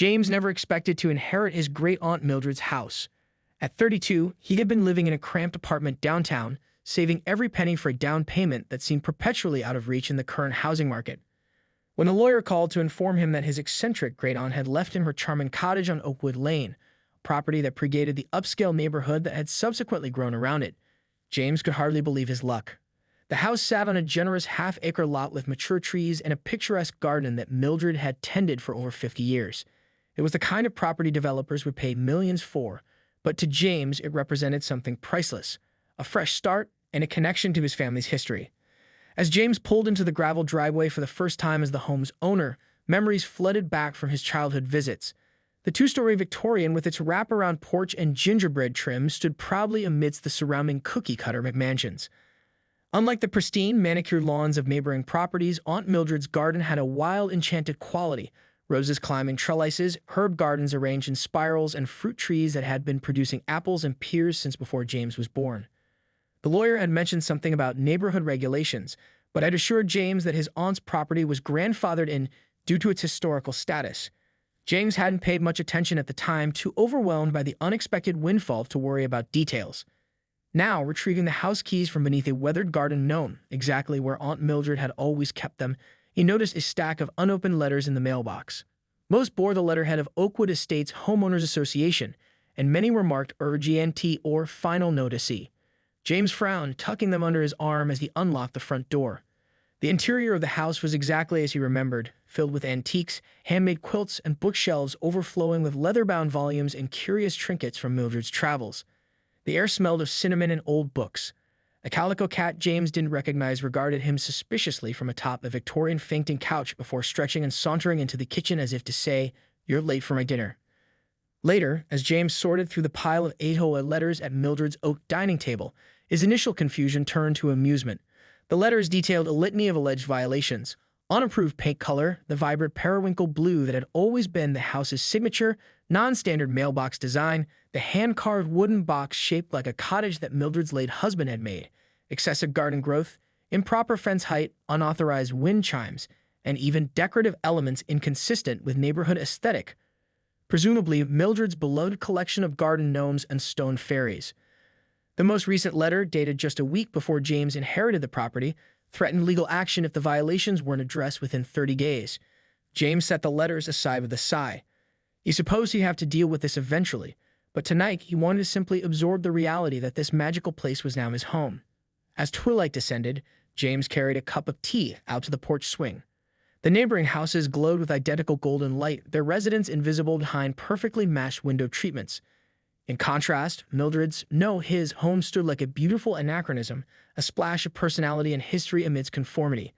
James never expected to inherit his great-aunt Mildred's house. At 32, he had been living in a cramped apartment downtown, saving every penny for a down payment that seemed perpetually out of reach in the current housing market. When a lawyer called to inform him that his eccentric great-aunt had left him her charming cottage on Oakwood Lane, a property that predated the upscale neighborhood that had subsequently grown around it, James could hardly believe his luck. The house sat on a generous half-acre lot with mature trees and a picturesque garden that Mildred had tended for over 50 years. It was the kind of property developers would pay millions for, but to James it represented something priceless, a fresh start and a connection to his family's history. As James pulled into the gravel driveway for the first time as the home's owner, memories flooded back from his childhood visits. The two-story Victorian with its wraparound porch and gingerbread trim stood proudly amidst the surrounding cookie-cutter McMansions. Unlike the pristine, manicured lawns of neighboring properties, Aunt Mildred's garden had a wild, enchanted quality. Roses climbing trellises, herb gardens arranged in spirals, and fruit trees that had been producing apples and pears since before James was born. The lawyer had mentioned something about neighborhood regulations, but had assured James that his aunt's property was grandfathered in due to its historical status. James hadn't paid much attention at the time, too overwhelmed by the unexpected windfall to worry about details. Now, retrieving the house keys from beneath a weathered garden known exactly where Aunt Mildred had always kept them, he noticed a stack of unopened letters in the mailbox. Most bore the letterhead of Oakwood Estates Homeowners Association, and many were marked urgent or final notice. James frowned, tucking them under his arm as he unlocked the front door. The interior of the house was exactly as he remembered, filled with antiques, handmade quilts, and bookshelves overflowing with leather-bound volumes and curious trinkets from Mildred's travels. The air smelled of cinnamon and old books. A calico cat James didn't recognize regarded him suspiciously from atop a Victorian fainting couch before stretching and sauntering into the kitchen as if to say, "You're late for my dinner." Later, as James sorted through the pile of HOA letters at Mildred's oak dining table, his initial confusion turned to amusement. The letters detailed a litany of alleged violations: unapproved paint color, the vibrant periwinkle blue that had always been the house's signature, non-standard mailbox design, the hand-carved wooden box shaped like a cottage that Mildred's late husband had made, excessive garden growth, improper fence height, unauthorized wind chimes, and even decorative elements inconsistent with neighborhood aesthetic. Presumably, Mildred's beloved collection of garden gnomes and stone fairies. The most recent letter, dated just a week before James inherited the property, threatened legal action if the violations weren't addressed within 30 days. James set the letters aside with a sigh. He supposed he'd have to deal with this eventually, but tonight he wanted to simply absorb the reality that this magical place was now his home. As twilight descended, James carried a cup of tea out to the porch swing. The neighboring houses glowed with identical golden light, their residents invisible behind perfectly matched window treatments. In contrast, his home stood like a beautiful anachronism, a splash of personality and history amidst conformity.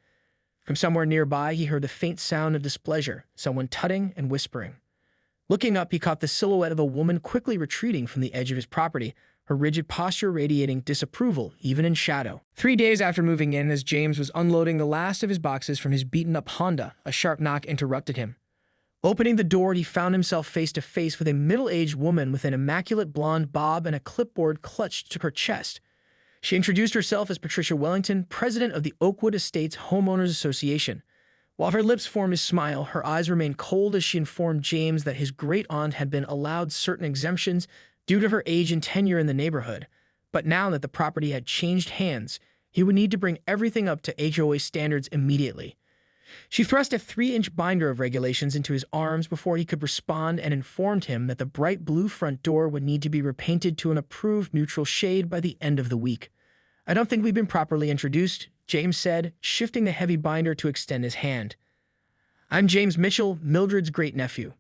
From somewhere nearby, he heard the faint sound of displeasure, someone tutting and whispering. Looking up, he caught the silhouette of a woman quickly retreating from the edge of his property, her rigid posture radiating disapproval, even in shadow. 3 days after moving in, as James was unloading the last of his boxes from his beaten-up Honda, a sharp knock interrupted him. Opening the door, he found himself face to face with a middle-aged woman with an immaculate blonde bob and a clipboard clutched to her chest. She introduced herself as Patricia Wellington, president of the Oakwood Estates Homeowners Association. While her lips formed a smile, her eyes remained cold as she informed James that his great-aunt had been allowed certain exemptions due to her age and tenure in the neighborhood. But now that the property had changed hands, he would need to bring everything up to HOA standards immediately. She thrust a 3-inch binder of regulations into his arms before he could respond and informed him that the bright blue front door would need to be repainted to an approved neutral shade by the end of the week. "I don't think we've been properly introduced," James said, shifting the heavy binder to extend his hand. "I'm James Mitchell, Mildred's great-nephew."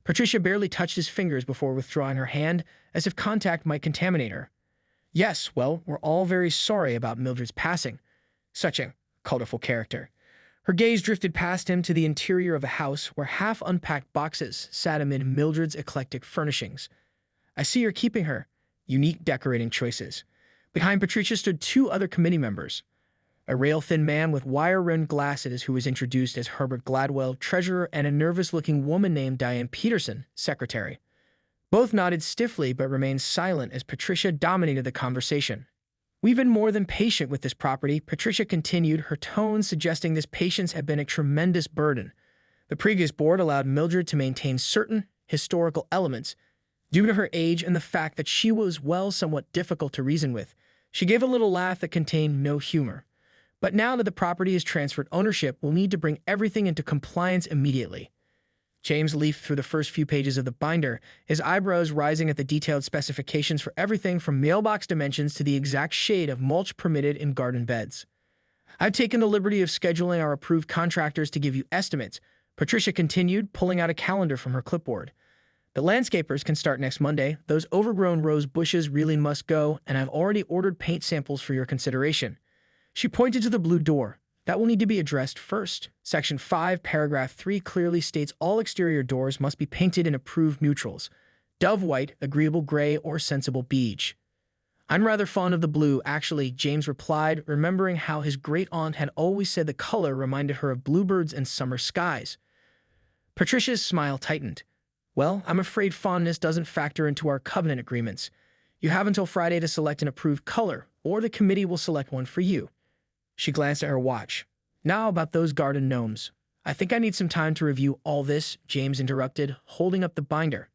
Patricia barely touched his fingers before withdrawing her hand, as if contact might contaminate her. "Yes, well, we're all very sorry about Mildred's passing. Such a colorful character." Her gaze drifted past him to the interior of a house where half-unpacked boxes sat amid Mildred's eclectic furnishings. "I see you're keeping her. Unique decorating choices." Behind Patricia stood 2 other committee members. A rail-thin man with wire-rimmed glasses who was introduced as Herbert Gladwell, treasurer, and a nervous-looking woman named Diane Peterson, secretary. Both nodded stiffly but remained silent as Patricia dominated the conversation. "We've been more than patient with this property," Patricia continued, her tone suggesting this patience had been a tremendous burden. The previous board allowed Mildred to maintain certain historical elements due to her age and the fact that she was, well, somewhat difficult to reason with. She gave a little laugh that contained no humor. But now that the property is transferred ownership, we'll need to bring everything into compliance immediately. James leafed through the first few pages of the binder, his eyebrows rising at the detailed specifications for everything from mailbox dimensions to the exact shade of mulch permitted in garden beds. I've taken the liberty of scheduling our approved contractors to give you estimates, Patricia continued, pulling out a calendar from her clipboard. The landscapers can start next Monday. Those overgrown rose bushes really must go, and I've already ordered paint samples for your consideration. She pointed to the blue door. That will need to be addressed first. Section 5, paragraph 3 clearly states all exterior doors must be painted in approved neutrals: dove white, agreeable gray, or sensible beige. I'm rather fond of the blue, actually, James replied, remembering how his great-aunt had always said the color reminded her of bluebirds and summer skies. Patricia's smile tightened. Well, I'm afraid fondness doesn't factor into our covenant agreements. You have until Friday to select an approved color, or the committee will select one for you. She glanced at her watch. Now about those garden gnomes. I think I need some time to review all this, James interrupted, holding up the binder.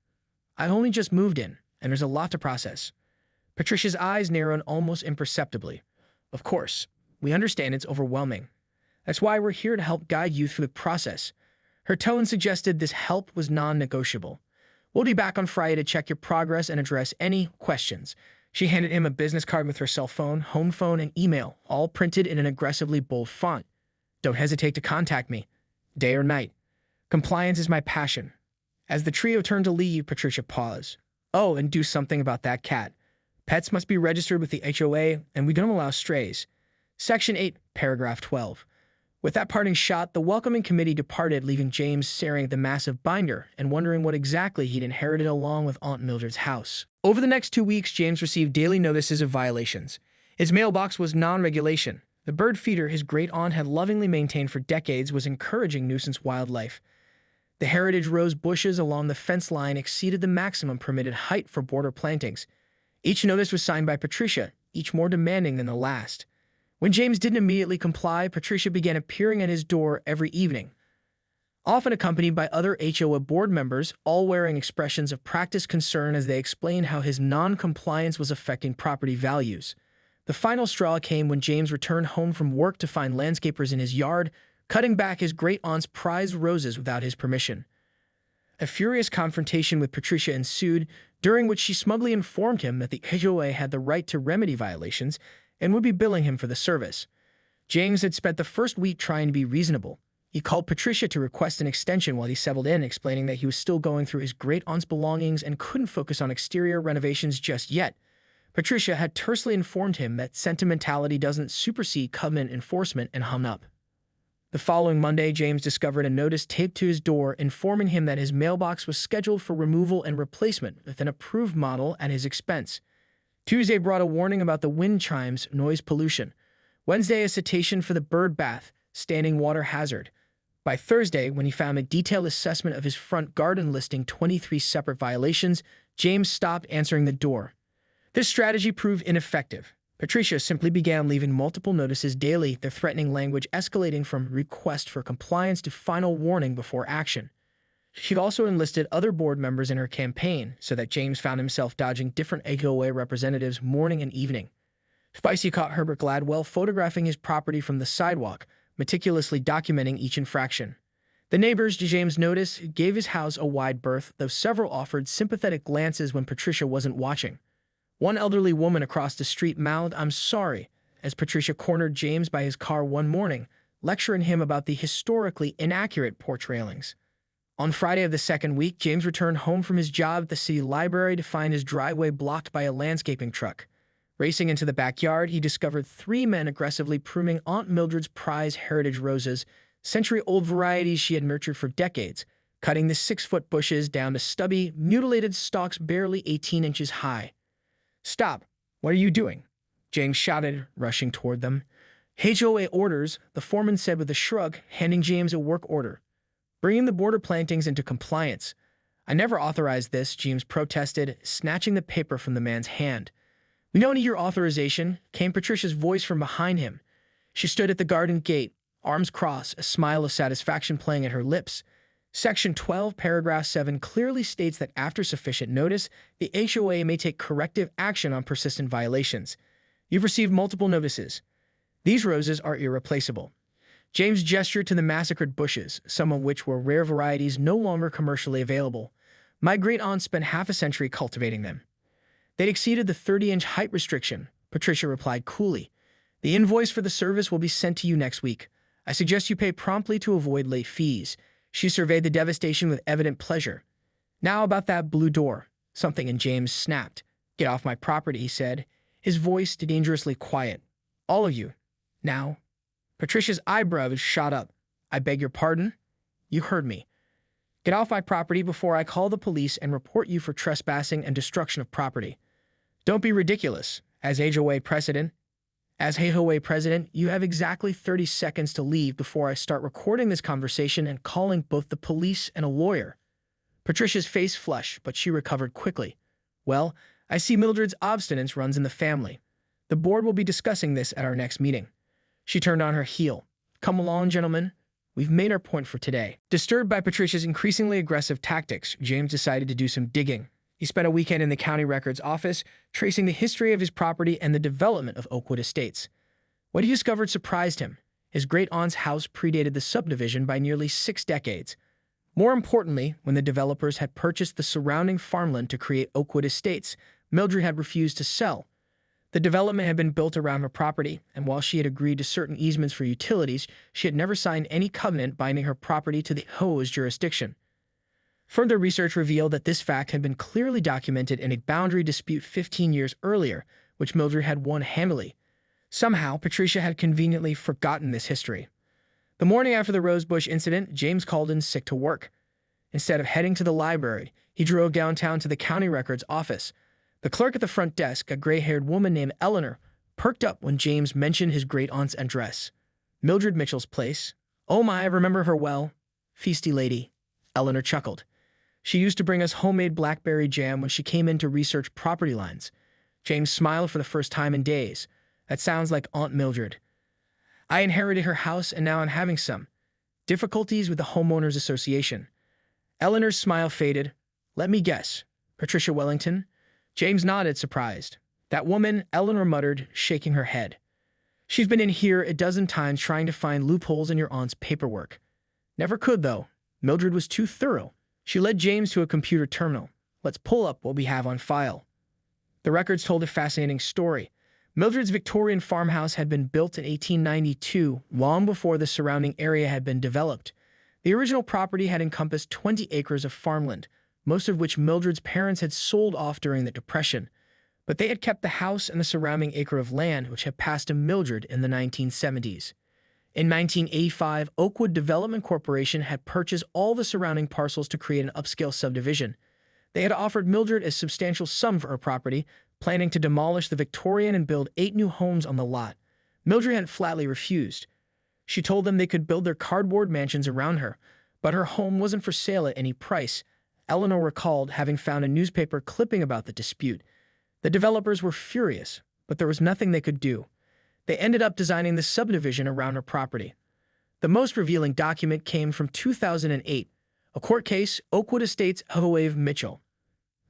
I only just moved in, and there's a lot to process. Patricia's eyes narrowed almost imperceptibly. Of course, we understand it's overwhelming. That's why we're here to help guide you through the process. Her tone suggested this help was non-negotiable. We'll be back on Friday to check your progress and address any questions. She handed him a business card with her cell phone, home phone, and email, all printed in an aggressively bold font. Don't hesitate to contact me, day or night. Compliance is my passion. As the trio turned to leave, Patricia paused. Oh, and do something about that cat. Pets must be registered with the HOA, and we don't allow strays. Section 8, paragraph 12. With that parting shot, the welcoming committee departed, leaving James staring at the massive binder and wondering what exactly he'd inherited along with Aunt Mildred's house. Over the next 2 weeks, James received daily notices of violations. His mailbox was non-regulation. The bird feeder his great-aunt had lovingly maintained for decades was encouraging nuisance wildlife. The heritage rose bushes along the fence line exceeded the maximum permitted height for border plantings. Each notice was signed by Patricia, each more demanding than the last. When James didn't immediately comply, Patricia began appearing at his door every evening, often accompanied by other HOA board members, all wearing expressions of practiced concern as they explained how his non-compliance was affecting property values. The final straw came when James returned home from work to find landscapers in his yard, cutting back his great-aunt's prized roses without his permission. A furious confrontation with Patricia ensued, during which she smugly informed him that the HOA had the right to remedy violations and would be billing him for the service. James had spent the first week trying to be reasonable. He called Patricia to request an extension while he settled in, explaining that he was still going through his great-aunt's belongings and couldn't focus on exterior renovations just yet. Patricia had tersely informed him that sentimentality doesn't supersede covenant enforcement and hung up. The following Monday, James discovered a notice taped to his door informing him that his mailbox was scheduled for removal and replacement with an approved model at his expense. Tuesday brought a warning about the wind chimes, noise pollution. Wednesday, a citation for the bird bath, standing water hazard. By Thursday, when he found a detailed assessment of his front garden listing 23 separate violations, James stopped answering the door. This strategy proved ineffective. Patricia simply began leaving multiple notices daily, their threatening language escalating from request for compliance to final warning before action. She also enlisted other board members in her campaign, so that James found himself dodging different HOA representatives morning and evening. Spicy caught Herbert Gladwell photographing his property from the sidewalk, meticulously documenting each infraction. The neighbors, James noticed, gave his house a wide berth, though several offered sympathetic glances when Patricia wasn't watching. One elderly woman across the street mouthed, "I'm sorry," as Patricia cornered James by his car one morning, lecturing him about the historically inaccurate porch railings. On Friday of the second week, James returned home from his job at the city library to find his driveway blocked by a landscaping truck. Racing into the backyard, he discovered 3 men aggressively pruning Aunt Mildred's prize heritage roses, century-old varieties she had nurtured for decades, cutting the 6-foot bushes down to stubby, mutilated stalks barely 18 inches high. "Stop! What are you doing?" James shouted, rushing toward them. "HOA orders," the foreman said with a shrug, handing James a work order. "Bringing the border plantings into compliance." "I never authorized this," James protested, snatching the paper from the man's hand. "We don't need your authorization," came Patricia's voice from behind him. She stood at the garden gate, arms crossed, a smile of satisfaction playing at her lips. Section 12, paragraph 7 clearly states that after sufficient notice, the HOA may take corrective action on persistent violations. You've received multiple notices. These roses are irreplaceable. James gestured to the massacred bushes, some of which were rare varieties no longer commercially available. My great-aunt spent half a century cultivating them. They'd exceeded the 30-inch height restriction, Patricia replied coolly. The invoice for the service will be sent to you next week. I suggest you pay promptly to avoid late fees. She surveyed the devastation with evident pleasure. Now about that blue door. Something in James snapped. Get off my property, he said, his voice dangerously quiet. All of you. Now. Patricia's eyebrows shot up. I beg your pardon? You heard me. Get off my property before I call the police and report you for trespassing and destruction of property. Don't be ridiculous. As HOA president, you have exactly 30 seconds to leave before I start recording this conversation and calling both the police and a lawyer. Patricia's face flushed, but she recovered quickly. Well, I see Mildred's obstinance runs in the family. The board will be discussing this at our next meeting. She turned on her heel. Come along, gentlemen. We've made our point for today. Disturbed by Patricia's increasingly aggressive tactics, James decided to do some digging. He spent a weekend in the county records office, tracing the history of his property and the development of Oakwood Estates. What he discovered surprised him. His great-aunt's house predated the subdivision by nearly 6 decades. More importantly, when the developers had purchased the surrounding farmland to create Oakwood Estates, Mildred had refused to sell. The development had been built around her property, and while she had agreed to certain easements for utilities, she had never signed any covenant binding her property to the HOA's jurisdiction. Further research revealed that this fact had been clearly documented in a boundary dispute 15 years earlier, which Mildred had won handily. Somehow, Patricia had conveniently forgotten this history. The morning after the rosebush incident, James called in sick to work. Instead of heading to the library, he drove downtown to the county records office. The clerk at the front desk, a gray-haired woman named Eleanor, perked up when James mentioned his great-aunt's address. Mildred Mitchell's place. Oh my, I remember her well. Feisty lady. Eleanor chuckled. She used to bring us homemade blackberry jam when she came in to research property lines. James smiled for the first time in days. That sounds like Aunt Mildred. I inherited her house and now I'm having some difficulties with the homeowners association. Eleanor's smile faded. Let me guess. Patricia Wellington? James nodded, surprised. That woman, Eleanor muttered, shaking her head. She's been in here a dozen times trying to find loopholes in your aunt's paperwork. Never could, though. Mildred was too thorough. She led James to a computer terminal. Let's pull up what we have on file. The records told a fascinating story. Mildred's Victorian farmhouse had been built in 1892, long before the surrounding area had been developed. The original property had encompassed 20 acres of farmland, most of which Mildred's parents had sold off during the Depression. But they had kept the house and the surrounding acre of land, which had passed to Mildred in the 1970s. In 1985, Oakwood Development Corporation had purchased all the surrounding parcels to create an upscale subdivision. They had offered Mildred a substantial sum for her property, planning to demolish the Victorian and build 8 new homes on the lot. Mildred had flatly refused. She told them they could build their cardboard mansions around her, but her home wasn't for sale at any price. Eleanor recalled having found a newspaper clipping about the dispute. The developers were furious, but there was nothing they could do. They ended up designing the subdivision around her property. The most revealing document came from 2008, a court case, Oakwood Estates HOA Mitchell.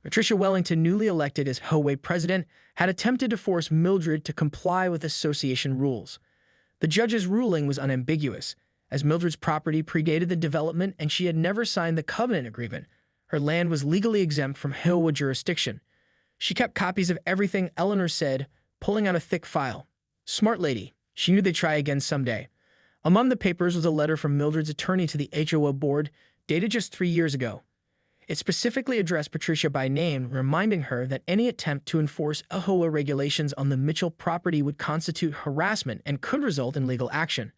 Patricia Wellington, newly elected as HOA president, had attempted to force Mildred to comply with association rules. The judge's ruling was unambiguous, as Mildred's property predated the development and she had never signed the covenant agreement. Her land was legally exempt from HOA jurisdiction. She kept copies of everything, Eleanor said, pulling out a thick file. Smart lady. She knew they'd try again someday. Among the papers was a letter from Mildred's attorney to the HOA board, dated just 3 years ago. It specifically addressed Patricia by name, reminding her that any attempt to enforce HOA regulations on the Mitchell property would constitute harassment and could result in legal action.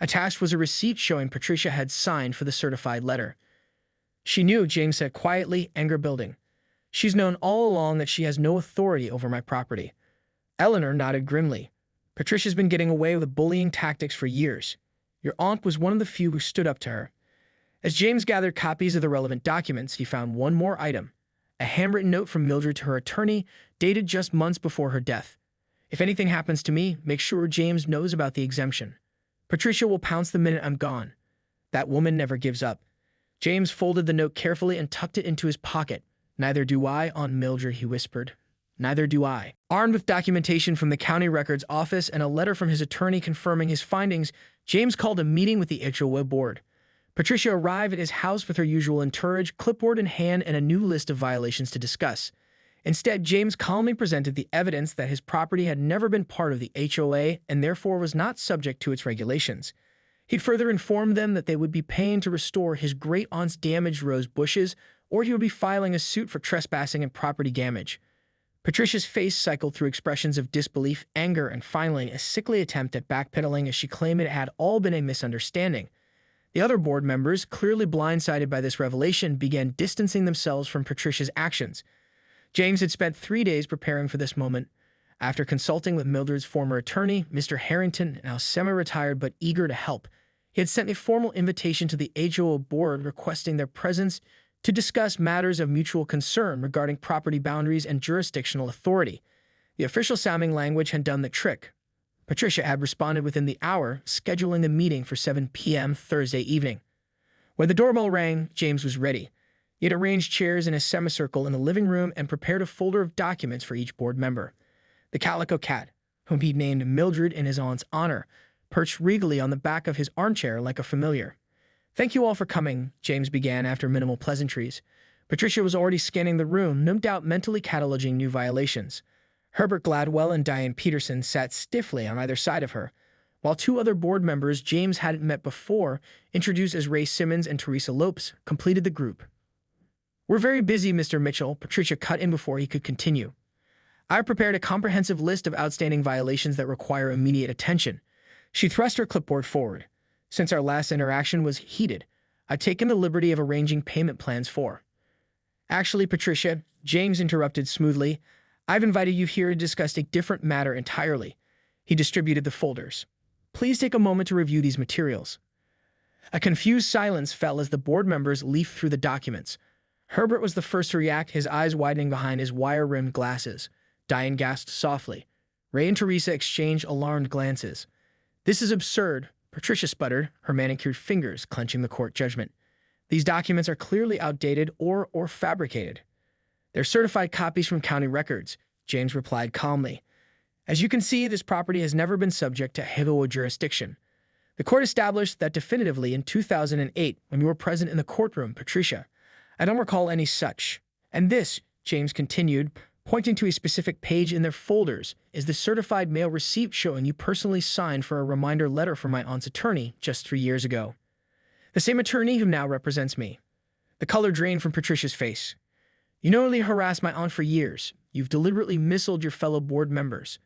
Attached was a receipt showing Patricia had signed for the certified letter. She knew, James said quietly, anger building. She's known all along that she has no authority over my property. Eleanor nodded grimly. Patricia's been getting away with bullying tactics for years. Your aunt was one of the few who stood up to her. As James gathered copies of the relevant documents, he found one more item, a handwritten note from Mildred to her attorney, dated just months before her death. If anything happens to me, make sure James knows about the exemption. Patricia will pounce the minute I'm gone. That woman never gives up. James folded the note carefully and tucked it into his pocket. "Neither do I, Aunt Mildred," he whispered. "Neither do I." Armed with documentation from the county records office and a letter from his attorney confirming his findings, James called a meeting with the HOA board. Patricia arrived at his house with her usual entourage, clipboard in hand, and a new list of violations to discuss. Instead, James calmly presented the evidence that his property had never been part of the HOA and therefore was not subject to its regulations. He'd further informed them that they would be paying to restore his great-aunt's damaged rose bushes, or he would be filing a suit for trespassing and property damage. Patricia's face cycled through expressions of disbelief, anger, and finally a sickly attempt at backpedaling as she claimed it had all been a misunderstanding. The other board members, clearly blindsided by this revelation, began distancing themselves from Patricia's actions. James had spent 3 days preparing for this moment. After consulting with Mildred's former attorney, Mr. Harrington, now semi-retired but eager to help, he had sent a formal invitation to the HOA board requesting their presence to discuss matters of mutual concern regarding property boundaries and jurisdictional authority. The official-sounding language had done the trick. Patricia had responded within the hour, scheduling the meeting for 7 p.m. Thursday evening. When the doorbell rang, James was ready. He had arranged chairs in a semicircle in the living room and prepared a folder of documents for each board member. The calico cat, whom he'd named Mildred in his aunt's honor, perched regally on the back of his armchair like a familiar. "Thank you all for coming," James began after minimal pleasantries. Patricia was already scanning the room, no doubt mentally cataloging new violations. Herbert Gladwell and Diane Peterson sat stiffly on either side of her, while 2 other board members James hadn't met before, introduced as Ray Simmons and Teresa Lopes, completed the group. "We're very busy, Mr. Mitchell," Patricia cut in before he could continue. "I've prepared a comprehensive list of outstanding violations that require immediate attention." She thrust her clipboard forward. "Since our last interaction was heated, I've taken the liberty of arranging payment plans for—" "Actually, Patricia," James interrupted smoothly, "I've invited you here to discuss a different matter entirely." He distributed the folders. "Please take a moment to review these materials." A confused silence fell as the board members leafed through the documents. Herbert was the first to react, his eyes widening behind his wire-rimmed glasses. Diane gasped softly. Ray and Teresa exchanged alarmed glances. "This is absurd," Patricia sputtered, her manicured fingers clenching the court judgment. "These documents are clearly outdated or fabricated." "They're certified copies from county records," James replied calmly. "As you can see, this property has never been subject to HOA jurisdiction. The court established that definitively in 2008 when you were present in the courtroom, Patricia. I don't recall any such. And this," James continued, pointing to a specific page in their folders, "is the certified mail receipt showing you personally signed for a reminder letter from my aunt's attorney just 3 years ago. The same attorney who now represents me." The color drained from Patricia's face. "You not only harassed my aunt for years, you've deliberately missold your fellow board members.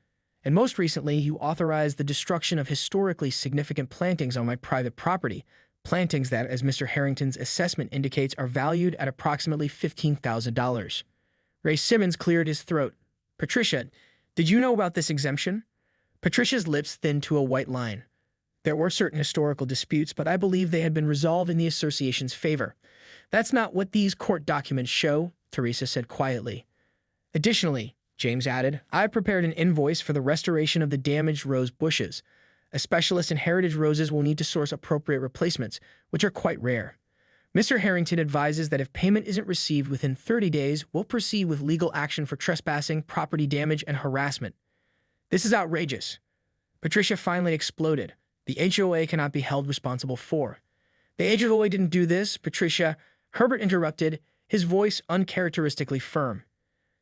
And most recently, you authorized the destruction of historically significant plantings on my private property, plantings that, as Mr. Harrington's assessment indicates, are valued at approximately $15,000. Ray Simmons cleared his throat. "Patricia, did you know about this exemption?" Patricia's lips thinned to a white line. "There were certain historical disputes, but I believe they had been resolved in the association's favor." "That's not what these court documents show," Teresa said quietly. "Additionally," James added, "I've prepared an invoice for the restoration of the damaged rose bushes. A specialist in heritage roses will need to source appropriate replacements, which are quite rare. Mr. Harrington advises that if payment isn't received within 30 days, we'll proceed with legal action for trespassing, property damage, and harassment." "This is outrageous." Patricia finally exploded. "The HOA cannot be held responsible for." "The HOA didn't do this, Patricia," Herbert interrupted, his voice uncharacteristically firm.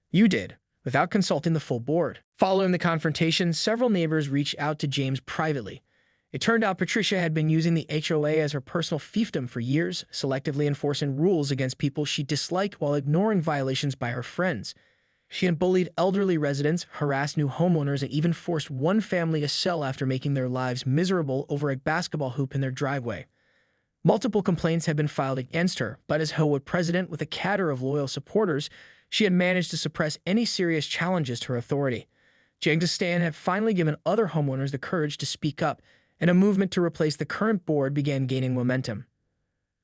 "You did, without consulting the full board." Following the confrontation, several neighbors reached out to James privately. It turned out Patricia had been using the HOA as her personal fiefdom for years, selectively enforcing rules against people she disliked while ignoring violations by her friends. She had bullied elderly residents, harassed new homeowners, and even forced one family to sell after making their lives miserable over a basketball hoop in their driveway. Multiple complaints had been filed against her, but as HOA president with a cadre of loyal supporters, she had managed to suppress any serious challenges to her authority. James' stand had finally given other homeowners the courage to speak up, and a movement to replace the current board began gaining momentum.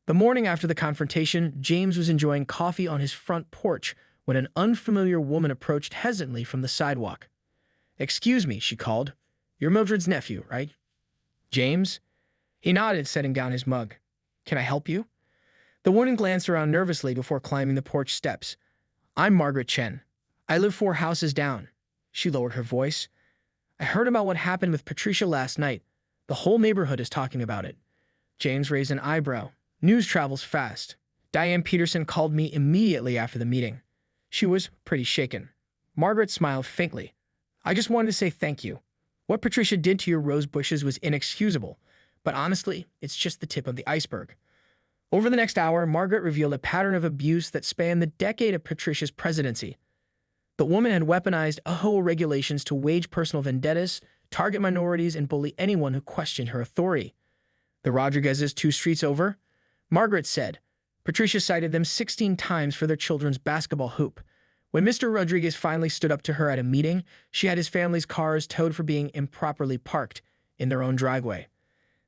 The morning after the confrontation, James was enjoying coffee on his front porch when an unfamiliar woman approached hesitantly from the sidewalk. "Excuse me," she called. "You're Mildred's nephew, right?" "James?" He nodded, setting down his mug. "Can I help you?" The woman glanced around nervously before climbing the porch steps. "I'm Margaret Chen. I live 4 houses down." She lowered her voice. "I heard about what happened with Patricia last night. The whole neighborhood is talking about it." James raised an eyebrow. "News travels fast. Diane Peterson called me immediately after the meeting. She was pretty shaken." Margaret smiled faintly. "I just wanted to say thank you. What Patricia did to your rose bushes was inexcusable, but honestly, it's just the tip of the iceberg." Over the next hour, Margaret revealed a pattern of abuse that spanned the decade of Patricia's presidency. The woman had weaponized HOA regulations to wage personal vendettas, target minorities, and bully anyone who questioned her authority. The Rodriguezes 2 streets over, Margaret said, Patricia cited them 16 times for their children's basketball hoop. When Mr. Rodriguez finally stood up to her at a meeting, she had his family's cars towed for being improperly parked in their own driveway.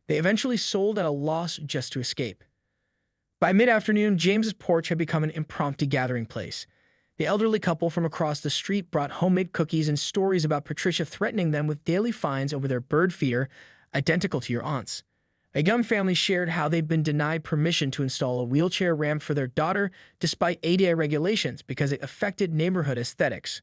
They eventually sold at a loss just to escape. By mid-afternoon, James's porch had become an impromptu gathering place. The elderly couple from across the street brought homemade cookies and stories about Patricia threatening them with daily fines over their bird feeder, identical to your aunt's. A young family shared how they'd been denied permission to install a wheelchair ramp for their daughter despite ADA regulations because it affected neighborhood aesthetics.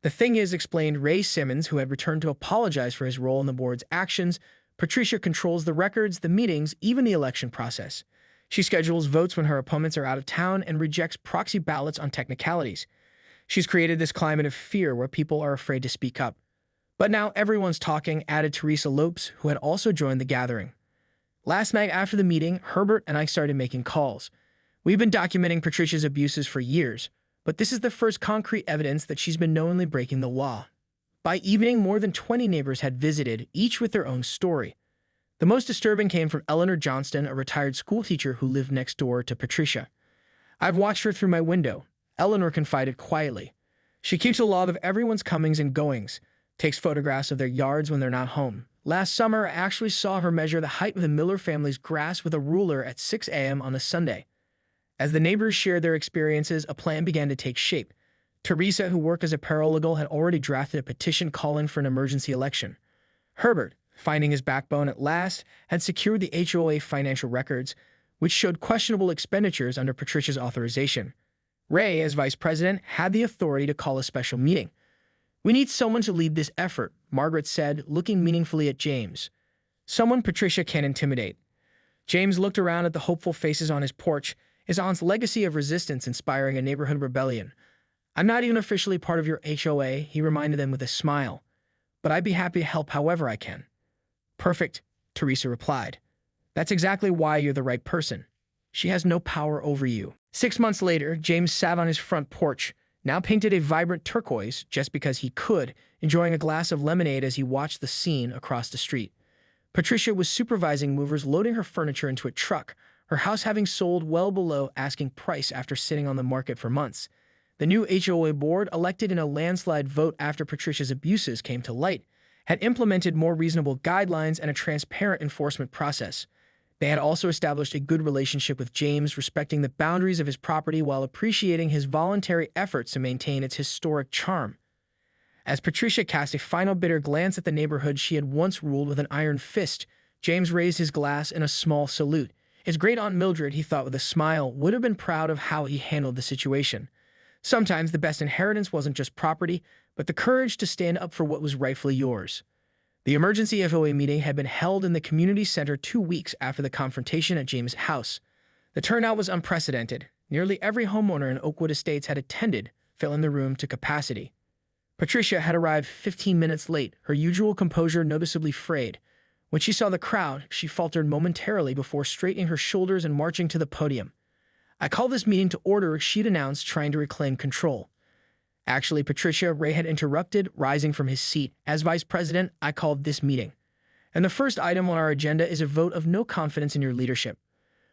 "The thing is," explained Ray Simmons, who had returned to apologize for his role in the board's actions, "Patricia controls the records, the meetings, even the election process. She schedules votes when her opponents are out of town and rejects proxy ballots on technicalities. She's created this climate of fear where people are afraid to speak up. But now everyone's talking," added Teresa Lopes, who had also joined the gathering. "Last night after the meeting, Herbert and I started making calls. We've been documenting Patricia's abuses for years, but this is the first concrete evidence that she's been knowingly breaking the law." By evening, more than 20 neighbors had visited, each with their own story. The most disturbing came from Eleanor Johnston, a retired schoolteacher who lived next door to Patricia. "I've watched her through my window," Eleanor confided quietly. "She keeps a log of everyone's comings and goings, takes photographs of their yards when they're not home. Last summer, I actually saw her measure the height of the Miller family's grass with a ruler at 6 a.m. on a Sunday." As the neighbors shared their experiences, a plan began to take shape. Teresa, who worked as a paralegal, had already drafted a petition calling for an emergency election. Herbert, finding his backbone at last, had secured the HOA financial records, which showed questionable expenditures under Patricia's authorization. Ray, as vice president, had the authority to call a special meeting. "We need someone to lead this effort," Margaret said, looking meaningfully at James. "Someone Patricia can intimidate." James looked around at the hopeful faces on his porch, his aunt's legacy of resistance inspiring a neighborhood rebellion. "I'm not even officially part of your HOA," he reminded them with a smile, "but I'd be happy to help however I can." "Perfect," Teresa replied. "That's exactly why you're the right person. She has no power over you." 6 months later, James sat on his front porch, now painted a vibrant turquoise just because he could, enjoying a glass of lemonade as he watched the scene across the street. Patricia was supervising movers loading her furniture into a truck, her house having sold well below asking price after sitting on the market for months. The new HOA board, elected in a landslide vote after Patricia's abuses came to light, had implemented more reasonable guidelines and a transparent enforcement process. They had also established a good relationship with James, respecting the boundaries of his property while appreciating his voluntary efforts to maintain its historic charm. As Patricia cast a final bitter glance at the neighborhood she had once ruled with an iron fist, James raised his glass in a small salute. His great-aunt Mildred, he thought with a smile, would have been proud of how he handled the situation. Sometimes the best inheritance wasn't just property, but the courage to stand up for what was rightfully yours. The emergency FOA meeting had been held in the community center 2 weeks after the confrontation at James' house. The turnout was unprecedented. Nearly every homeowner in Oakwood Estates had attended, filling the room to capacity. Patricia had arrived 15 minutes late, her usual composure noticeably frayed. When she saw the crowd, she faltered momentarily before straightening her shoulders and marching to the podium. "I call this meeting to order," she'd announced, trying to reclaim control. "Actually, Patricia," Ray had interrupted, rising from his seat. "As vice president, I called this meeting. And the first item on our agenda is a vote of no confidence in your leadership."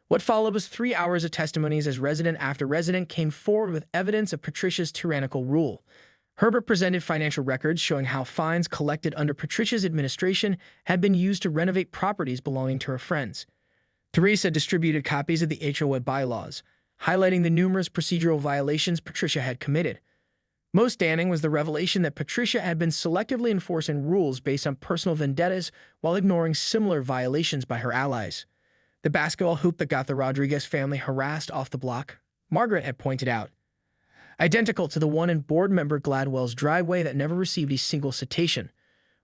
What followed was 3 hours of testimonies as resident after resident came forward with evidence of Patricia's tyrannical rule. Herbert presented financial records showing how fines collected under Patricia's administration had been used to renovate properties belonging to her friends. Teresa distributed copies of the HOA bylaws, highlighting the numerous procedural violations Patricia had committed. Most damning was the revelation that Patricia had been selectively enforcing rules based on personal vendettas while ignoring similar violations by her allies. The basketball hoop that got the Rodriguez family harassed off the block, Margaret had pointed out. Identical to the one in board member Gladwell's driveway that never received a single citation.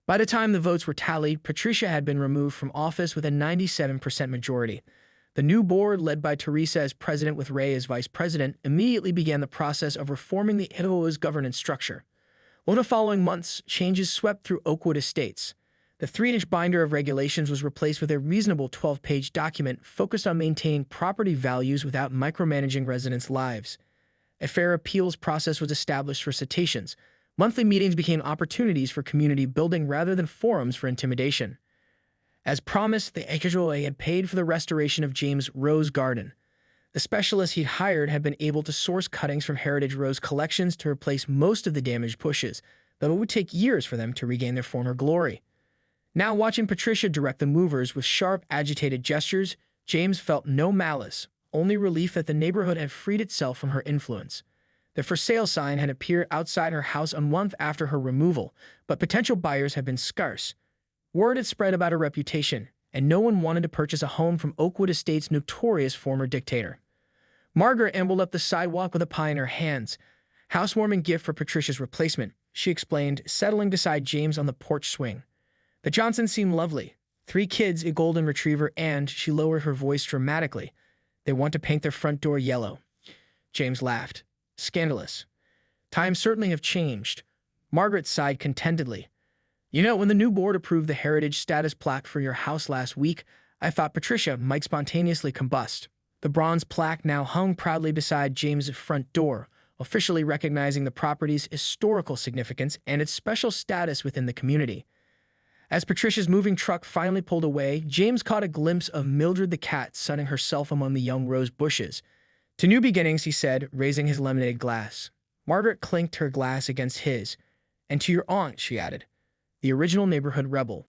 By the time the votes were tallied, Patricia had been removed from office with a 97% majority. The new board, led by Teresa as president with Ray as vice president, immediately began the process of reforming the HOA's governance structure. Over the following months, changes swept through Oakwood Estates. The 3-inch binder of regulations was replaced with a reasonable 12-page document focused on maintaining property values without micromanaging residents' lives. A fair appeals process was established for citations. Monthly meetings became opportunities for community building rather than forums for intimidation. As promised, the HOA had paid for the restoration of James' rose garden. The specialist he'd hired had been able to source cuttings from Heritage Rose collections to replace most of the damaged bushes, though it would take years for them to regain their former glory. Now watching Patricia direct the movers with sharp, agitated gestures, James felt no malice, only relief that the neighborhood had freed itself from her influence. The for sale sign had appeared outside her house a month after her removal, but potential buyers had been scarce. Word had spread about her reputation, and no one wanted to purchase a home from Oakwood Estate's notorious former dictator. Margaret ambled up the sidewalk with a pie in her hands. Housewarming gift for Patricia's replacement, she explained, settling beside James on the porch swing. The Johnsons seem lovely. 3 kids, a golden retriever, and, she lowered her voice dramatically, they want to paint their front door yellow. James laughed. Scandalous. Times certainly have changed. Margaret sighed contentedly. You know, when the new board approved the heritage status plaque for your house last week, I thought Patricia might spontaneously combust. The bronze plaque now hung proudly beside James's front door, officially recognizing the property's historical significance and its special status within the community. As Patricia's moving truck finally pulled away, James caught a glimpse of Mildred the cat sunning herself among the young rose bushes. To new beginnings, he said, raising his lemonade glass. Margaret clinked her glass against his. And to your aunt, she added, the original neighborhood rebel.